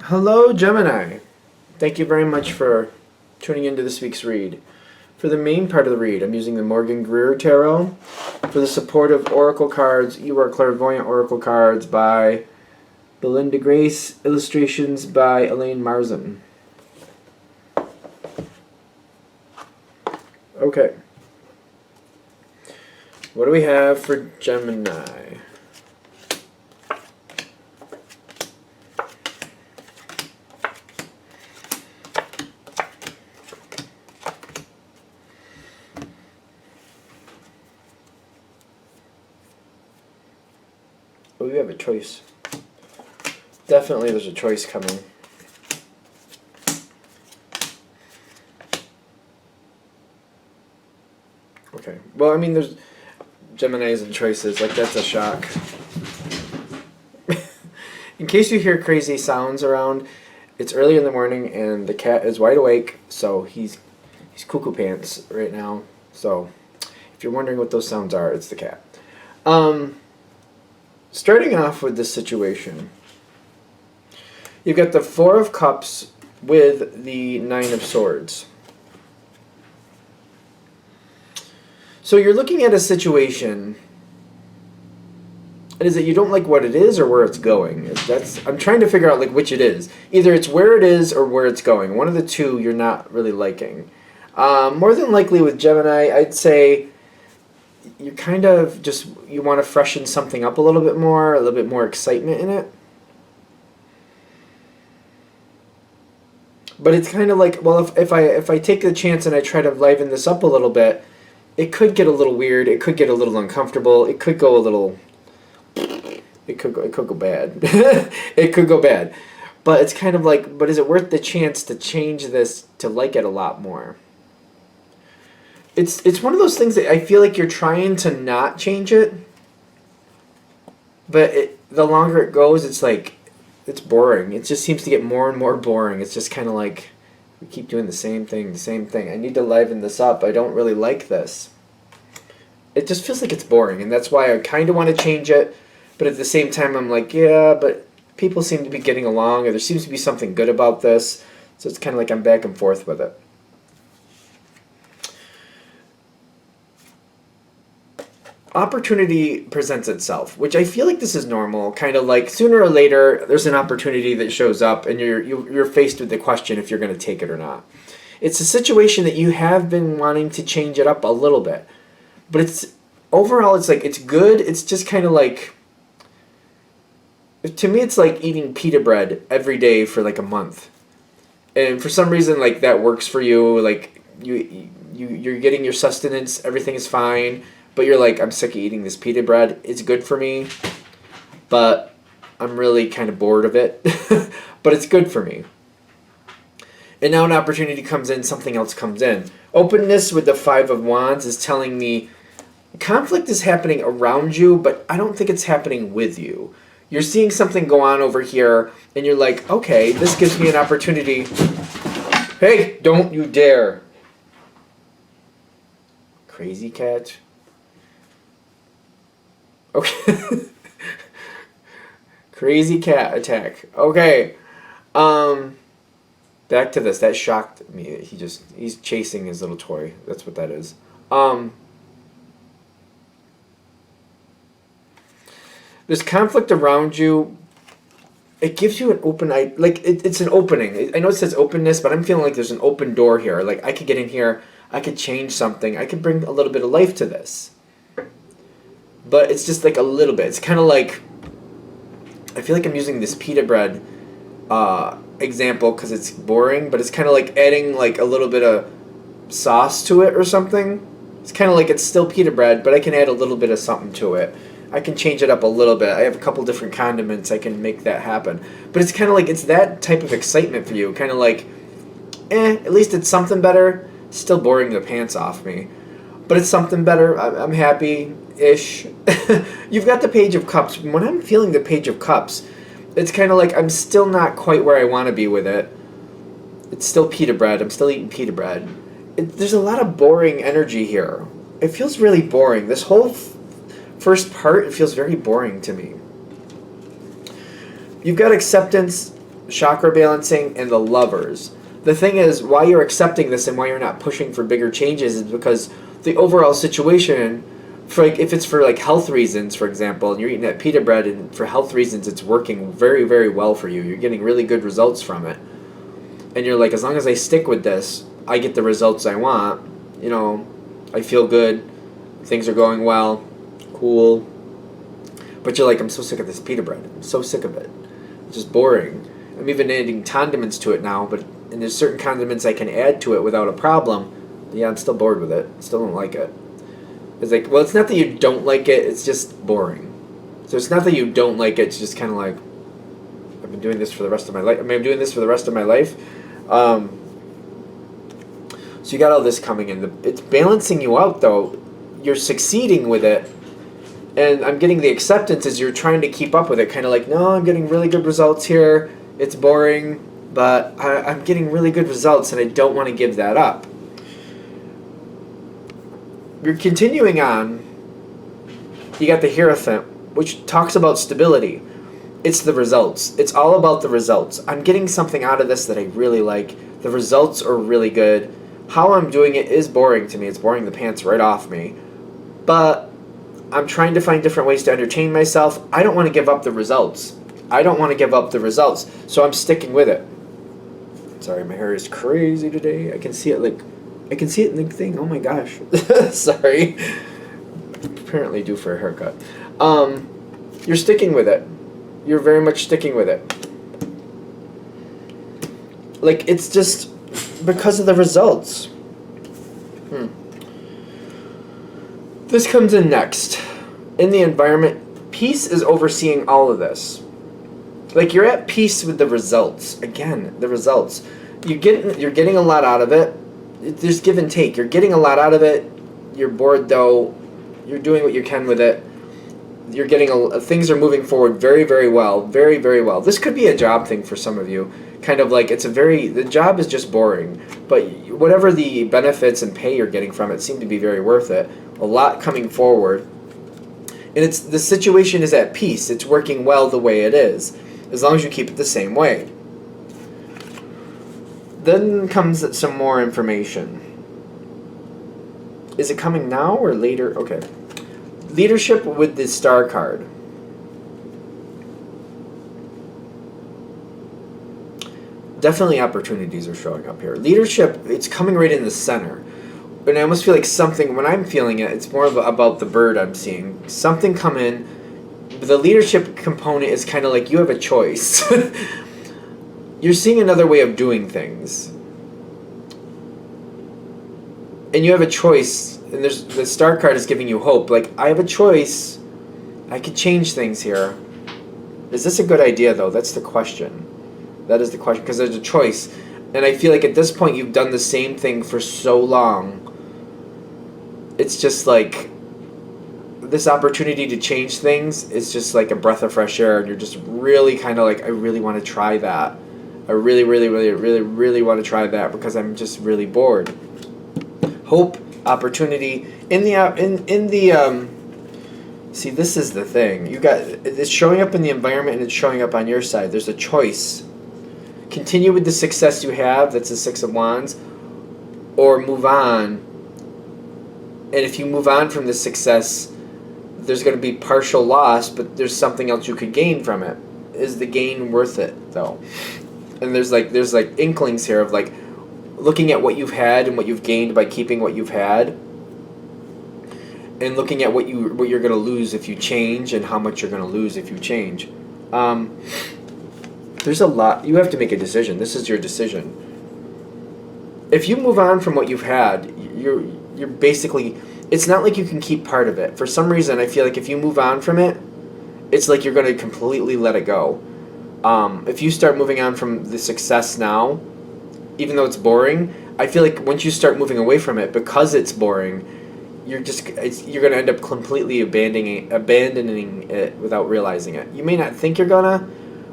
Hello, Gemini. Thank you very much for tuning into this week's read. For the main part of the read, I'm using the Morgan Greer Tarot. For the supportive Oracle cards, You Are Clairvoyant Oracle cards by Belinda Grace, illustrations by Elaine Marzin. Okay. What do we have for Gemini? Oh, we have a choice. Definitely there's a choice coming. Okay. Well, I mean, there's Geminis and choices. Like, that's a shock. In case you hear crazy sounds around, it's early in the morning and the cat is wide awake, so he's cuckoo pants right now. So, if you're wondering what those sounds are, it's the cat. Starting off with this situation, you've got the Four of Cups with the Nine of Swords. So you're looking at a situation, and is it you don't like what it is or where it's going? I'm trying to figure out like which it is. Either it's where it is or where it's going. One of the two you're not really liking. More than likely with Gemini, I'd say you kind of you want to freshen something up a little bit more excitement in it. But it's kind of like, well, if I take the chance and I try to liven this up a little bit, it could get a little weird. It could get a little uncomfortable. It could go a little. It could go bad. It could go bad. But it's kind of like, but is it worth the chance to change this to like it a lot more? It's one of those things that I feel like you're trying to not change it, but the longer it goes, it's like it's boring. It just seems to get more and more boring. It's just kind of like we keep doing the same thing, the same thing. I need to liven this up. I don't really like this. It just feels like it's boring, and that's why I kind of want to change it, but at the same time I'm like, yeah, but people seem to be getting along, or there seems to be something good about this, so it's kind of like I'm back and forth with it. Opportunity presents itself, which I feel like this is normal. Kind of like sooner or later, there's an opportunity that shows up, and you're faced with the question if you're going to take it or not. It's a situation that you have been wanting to change it up a little bit, but it's overall it's like it's good. It's just kind of like, to me, it's like eating pita bread every day for like a month, and for some reason like that works for you. Like you're getting your sustenance, everything is fine. But you're like, I'm sick of eating this pita bread. It's good for me, but I'm really kind of bored of it. But it's good for me. And now an opportunity comes in, something else comes in. Openness with the Five of Wands is telling me conflict is happening around you, but I don't think it's happening with you. You're seeing something go on over here, and you're like, okay, this gives me an opportunity. Hey, don't you dare. Crazy cat. Okay. Crazy cat attack. Okay. Back to this. That shocked me. He's chasing his little toy. That's what that is. There's conflict around you. It gives you an open it's an opening. I know it says openness, but I'm feeling like there's an open door here. Like I could get in here, I could change something. I could bring a little bit of life to this. But it's just like a little bit. It's kind of like, I feel like I'm using this pita bread example because it's boring, but it's kind of like adding like a little bit of sauce to it or something. It's kind of like it's still pita bread, but I can add a little bit of something to it. I can change it up a little bit. I have a couple different condiments. I can make that happen. But it's kind of like, it's that type of excitement for you. Kind of like, at least it's something better. Still boring the pants off me. But it's something better. I'm happy-ish. You've got the Page of Cups. When I'm feeling the Page of Cups, it's kind of like I'm still not quite where I want to be with it. It's still pita bread. I'm still eating pita bread. There's a lot of boring energy here. It feels really boring. This whole first part, it feels very boring to me. You've got acceptance chakra balancing, and the Lovers. The thing is, why you're accepting this and why you're not pushing for bigger changes is because the overall situation, for like, if it's for like health reasons, for example, and you're eating that pita bread and for health reasons it's working very, very well for you. You're getting really good results from it. And you're like, as long as I stick with this, I get the results I want. You know, I feel good. Things are going well. Cool. But you're like, I'm so sick of this pita bread. I'm so sick of it. It's just boring. I'm even adding condiments to it now, and there's certain condiments I can add to it without a problem. But yeah, I'm still bored with it. Still don't like it. It's like, well, it's not that you don't like it, it's just boring. So it's not that you don't like it, it's just kind of like, I've been doing this for the rest of my life. I mean, I'm doing this for the rest of my life. So you got all this coming in. It's balancing you out, though. You're succeeding with it. And I'm getting the acceptance as you're trying to keep up with it. Kind of like, no, I'm getting really good results here. It's boring, but I'm getting really good results, and I don't want to give that up. You're continuing on. You got the Hierophant, which talks about stability. It's the results. It's all about the results. I'm getting something out of this that I really like. The results are really good. How I'm doing it is boring to me. It's boring the pants right off me. But I'm trying to find different ways to entertain myself. I don't want to give up the results. So I'm sticking with it. Sorry, my hair is crazy today. I can see it in the thing. Oh my gosh. Sorry. Apparently due for a haircut. You're sticking with it. You're very much sticking with it. Like, it's just because of the results. This comes in next. In the environment, peace is overseeing all of this. Like, you're at peace with the results. Again, the results. You're getting a lot out of it. There's give and take. You're getting a lot out of it. You're bored, though. You're doing what you can with it. You're getting things are moving forward very, very well. Very, very well. This could be a job thing for some of you. Kind of like the job is just boring. But whatever the benefits and pay you're getting from it seem to be very worth it. A lot coming forward. And the situation is at peace. It's working well the way it is. As long as you keep it the same way. Then comes some more information. Is it coming now or later? Okay. Leadership with the star card. Definitely opportunities are showing up here. Leadership, it's coming right in the center. And I almost feel like something, when I'm feeling it, it's more about the bird I'm seeing. Something come in. The leadership component is kind of like you have a choice. You're seeing another way of doing things. And you have a choice. And the star card is giving you hope. Like, I have a choice. I could change things here. Is this a good idea, though? That's the question. That is the question. Because there's a choice. And I feel like at this point you've done the same thing for so long. It's just like this opportunity to change things is just like a breath of fresh air. And you're just really kind of like, I really want to try that. I really, really, really, really, really want to try that because I'm just really bored. Hope, opportunity see, this is the thing. It's showing up in the environment and it's showing up on your side. There's a choice. Continue with the success you have, that's the Six of Wands, or move on. And if you move on from the success, there's going to be partial loss, but there's something else you could gain from it. Is the gain worth it, though? And there's like inklings here of like looking at what you've had and what you've gained by keeping what you've had, and looking at what you're going to lose if you change and how much you're going to lose if you change. There's a lot. You have to make a decision. This is your decision. If you move on from what you've had, you're basically, it's not like you can keep part of it. For some reason, I feel like if you move on from it, it's like you're going to completely let it go. If you start moving on from the success now, even though it's boring, I feel like once you start moving away from it, because it's boring, you're going to end up completely abandoning it without realizing it. You may not think you're gonna,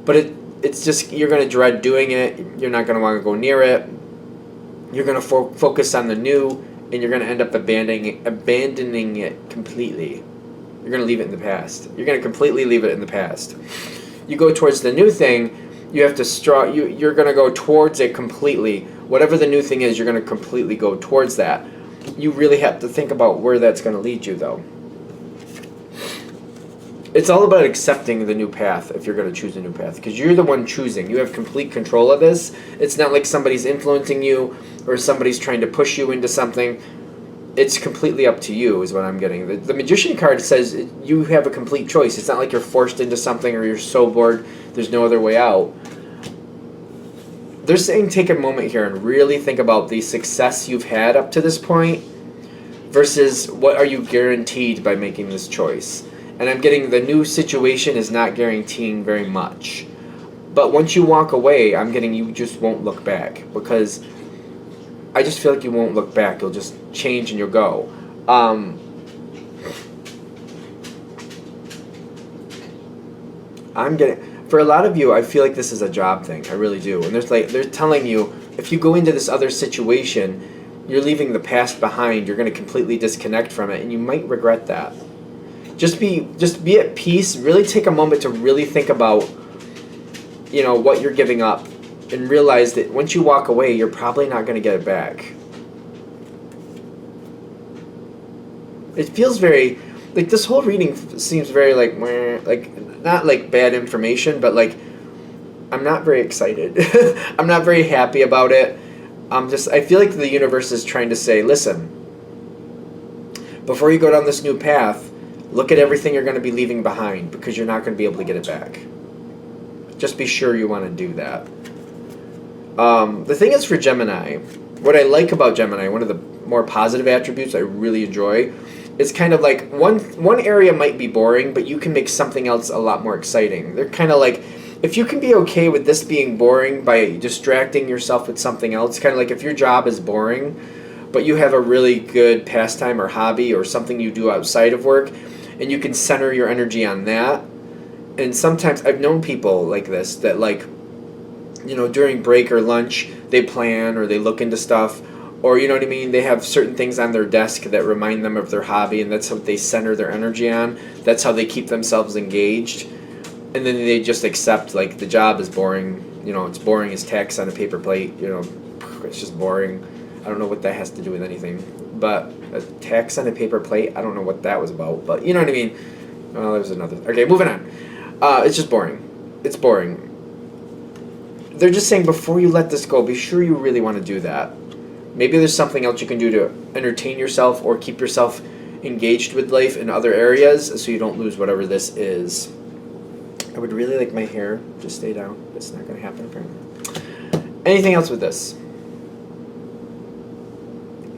but it's just, you're going to dread doing it. You're not going to want to go near it. You're going to focus on the new, and you're going to end up abandoning it completely. You're going to leave it in the past. You're going to completely leave it in the past. You go towards the new thing, You have to you're going to go towards it completely. Whatever the new thing is, you're going to completely go towards that. You really have to think about where that's going to lead you, though. It's all about accepting the new path if you're going to choose a new path, because you're the one choosing. You have complete control of this. It's not like somebody's influencing you or somebody's trying to push you into something. It's completely up to you is what I'm getting. The Magician card says you have a complete choice. It's not like you're forced into something or you're so bored there's no other way out. They're saying take a moment here and really think about the success you've had up to this point versus what are you guaranteed by making this choice. And I'm getting the new situation is not guaranteeing very much. But once you walk away, I'm getting you just won't look back, because I just feel like you won't look back. You'll just change and you'll go. I'm getting, for a lot of you, I feel like this is a job thing. I really do. And they're telling you, if you go into this other situation, you're leaving the past behind. You're going to completely disconnect from it, and you might regret that. Just be at peace. Really take a moment to really think about, what you're giving up, and realize that once you walk away, you're probably not going to get it back. It feels very, like this whole reading seems very like not like bad information, but like I'm not very excited. I'm not very happy about it. I feel like the universe is trying to say, listen, before you go down this new path, look at everything you're going to be leaving behind, because you're not going to be able to get it back. Just be sure you want to do that. The thing is, for Gemini, what I like about Gemini, one of the more positive attributes I really enjoy, is kind of like one area might be boring, but you can make something else a lot more exciting. They're kind of like, if you can be okay with this being boring by distracting yourself with something else, kind of like if your job is boring, but you have a really good pastime or hobby or something you do outside of work, and you can center your energy on that. And sometimes I've known people like this that during break or lunch, they plan or they look into stuff, or you know what I mean, they have certain things on their desk that remind them of their hobby, and that's what they center their energy on. That's how they keep themselves engaged. And then they just accept, like, the job is boring. It's boring as text on a paper plate. It's just boring. I don't know what that has to do with anything. But a text on a paper plate, I don't know what that was about. But you know what I mean? Oh, there's another. Okay, moving on. It's just boring. It's boring. They're just saying, before you let this go, be sure you really want to do that. Maybe there's something else you can do to entertain yourself or keep yourself engaged with life in other areas so you don't lose whatever this is. I would really like my hair to stay down. That's not going to happen, apparently. Anything else with this?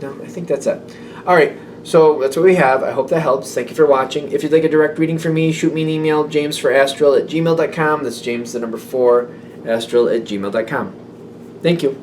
No, I think that's it. All right, so that's what we have. I hope that helps. Thank you for watching. If you'd like a direct reading from me, shoot me an email, jamesforastral@gmail.com. That's James, the number 4, astral@gmail.com. Thank you.